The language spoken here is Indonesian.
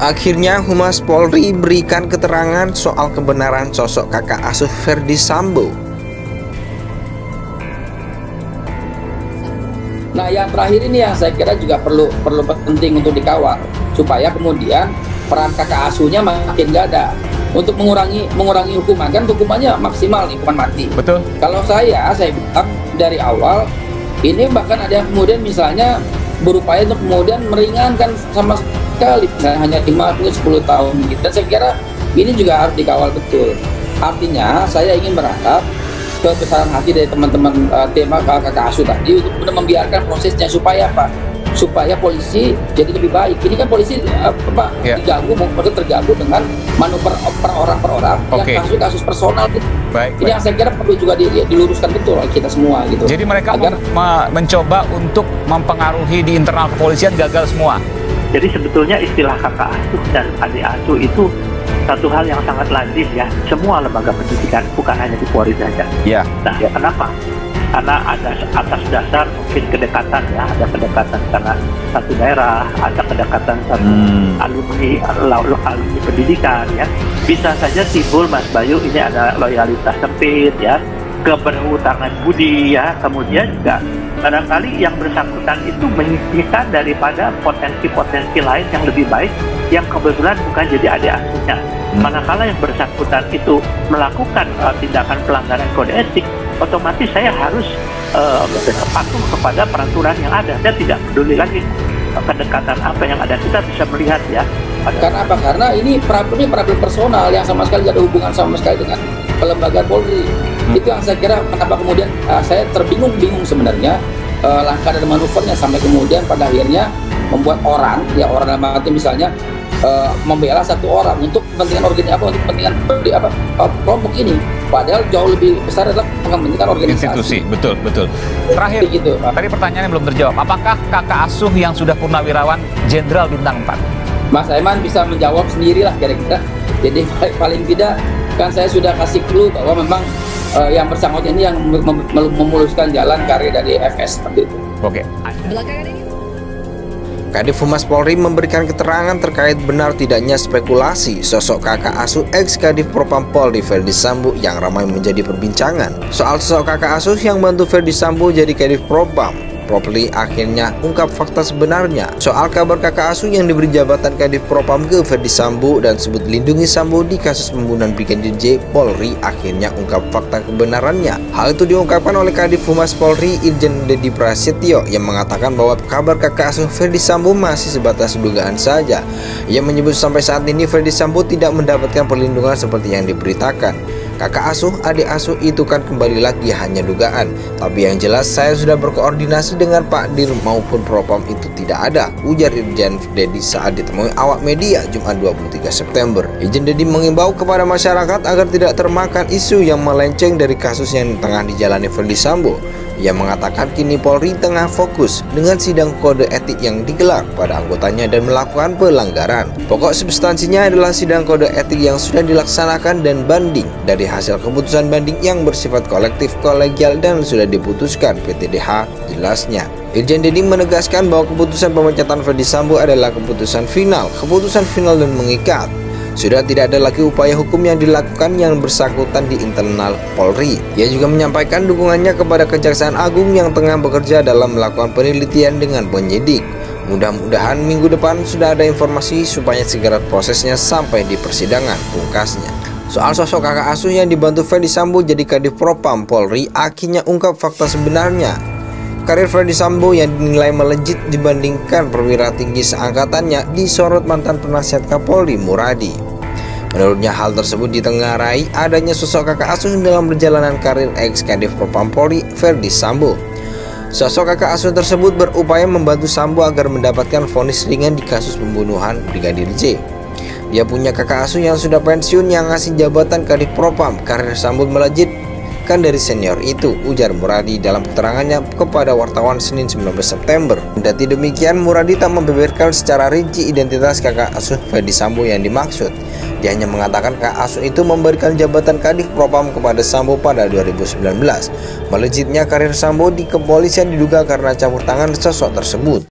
Akhirnya Humas Polri berikan keterangan soal kebenaran sosok kakak asuh Ferdy Sambo. Nah, yang terakhir ini yang saya kira juga perlu penting untuk dikawal supaya kemudian peran kakak asuhnya makin nggak ada untuk mengurangi hukuman, kan hukumannya maksimal nih, hukuman mati. Betul. Kalau saya bilang dari awal ini bahkan ada yang kemudian misalnya berupaya untuk kemudian meringankan sama sekali, misalnya hanya 5-10 tahun gitu. Dan saya kira ini juga harus dikawal betul. Artinya saya ingin berharap kebesaran hati dari teman-teman tim kakak asuh tadi untuk benar membiarkan prosesnya supaya apa? Supaya polisi jadi lebih baik. Ini kan polisi terganggu dengan manuver per orang yang kasus personal gitu. Ini yang saya kira perlu juga diluruskan betul oleh kita semua gitu. Jadi mereka mencoba untuk mempengaruhi di internal kepolisian gagal semua. Jadi sebetulnya istilah kakak asuh dan adik asuh itu satu hal yang sangat lazim ya, semua lembaga pendidikan, bukan hanya di Polri saja. Ya. Nah, ya kenapa? Karena ada atas dasar mungkin kedekatan ya, ada kedekatan karena satu daerah, ada kedekatan satu alumni pendidikan ya. Bisa saja timbul Mas Bayu ini ada loyalitas sempit ya, keberhutangan budi ya, kemudian juga barangkali yang bersangkutan itu menyisihkan daripada potensi-potensi lain yang lebih baik yang kebetulan bukan jadi adik asuhnya. Manakala yang bersangkutan itu melakukan tindakan pelanggaran kode etik, otomatis saya harus patuh kepada peraturan yang ada. Saya tidak peduli lagi kedekatan apa yang ada, kita bisa melihat ya. Karena apa? Karena ini problem personal yang sama sekali tidak ada hubungan sama sekali dengan kelembagaan Polri. Itu yang saya kira kenapa kemudian saya terbingung sebenarnya langkah dan manuvernya sampai kemudian pada akhirnya membuat orang dalam arti misalnya membela satu orang untuk kepentingan untuk kepentingan kelompok ini, padahal jauh lebih besar adalah kepentingan organisasi. Institusi, betul. Terakhir, gitu, tadi pertanyaannya belum terjawab. Apakah kakak asuh yang sudah purnawirawan Jenderal Bintang 4? Mas Aiman bisa menjawab sendirilah kira-kira. Jadi paling tidak kan saya sudah kasih clue bahwa memang yang bersangkutan ini yang memuluskan jalan karir dari FS seperti itu. Oke. Kadif Humas Polri memberikan keterangan terkait benar tidaknya spekulasi sosok kakak asuh ex-Kadif Propam Polri Ferdy Sambo yang ramai menjadi perbincangan. Soal sosok kakak asuh yang bantu Ferdy Sambo jadi Kadif Propam, Polri akhirnya ungkap fakta sebenarnya soal kabar kakak asuh yang diberi jabatan Kadif Propam ke Ferdy Sambo dan sebut lindungi Sambo di kasus pembunuhan Brigadir J. Polri akhirnya ungkap fakta kebenarannya. Hal itu diungkapkan oleh Kadif Humas Polri Irjen Deddy Prasetyo yang mengatakan bahwa kabar kakak asuh Ferdy Sambo masih sebatas dugaan saja. Ia menyebut sampai saat ini Ferdy Sambo tidak mendapatkan perlindungan seperti yang diberitakan. Kakak asuh, adik asuh itu kan kembali lagi hanya dugaan. Tapi yang jelas saya sudah berkoordinasi dengan Pak Dir maupun Propam itu tidak ada, ujar Irjen Deddy saat ditemui awak media Jumat 23 September. Irjen Deddy mengimbau kepada masyarakat agar tidak termakan isu yang melenceng dari kasus yang tengah dijalani Ferdy Sambo. Ia mengatakan kini Polri tengah fokus dengan sidang kode etik yang digelar pada anggotanya dan melakukan pelanggaran. Pokok substansinya adalah sidang kode etik yang sudah dilaksanakan dan banding dari hasil keputusan banding yang bersifat kolektif kolegial dan sudah diputuskan PTDH, jelasnya. Irjen Deddy menegaskan bahwa keputusan pemecatan Ferdy Sambo adalah keputusan final dan mengikat. Sudah tidak ada lagi upaya hukum yang dilakukan yang bersangkutan di internal Polri. Ia juga menyampaikan dukungannya kepada Kejaksaan Agung yang tengah bekerja dalam melakukan penelitian dengan penyidik. Mudah-mudahan minggu depan sudah ada informasi supaya segera prosesnya sampai di persidangan, pungkasnya. Soal sosok kakak asuh yang dibantu Ferdy Sambo jadi Kadif Propam Polri akhirnya ungkap fakta sebenarnya. Karir Ferdy Sambo yang dinilai melejit dibandingkan perwira tinggi seangkatannya disorot mantan penasihat Kapolri Muradi. Menurutnya hal tersebut ditengarai adanya sosok kakak asuh dalam perjalanan karir ex-Kadif Propam Polri Ferdy Sambo. Sosok kakak asuh tersebut berupaya membantu Sambo agar mendapatkan vonis ringan di kasus pembunuhan Brigadir J. Dia punya kakak asuh yang sudah pensiun yang ngasih jabatan Kadif Propam, karir Sambo melejit kan dari senior itu, ujar Muradi dalam keterangannya kepada wartawan Senin 19 September. Kendati demikian, Muradi tak membeberkan secara rinci identitas kakak asuh Ferdy Sambo yang dimaksud. Dia hanya mengatakan kakak asuh itu memberikan jabatan Kadif Propam kepada Sambo pada 2019. Melejitnya karir Sambo di kepolisian diduga karena campur tangan sosok tersebut.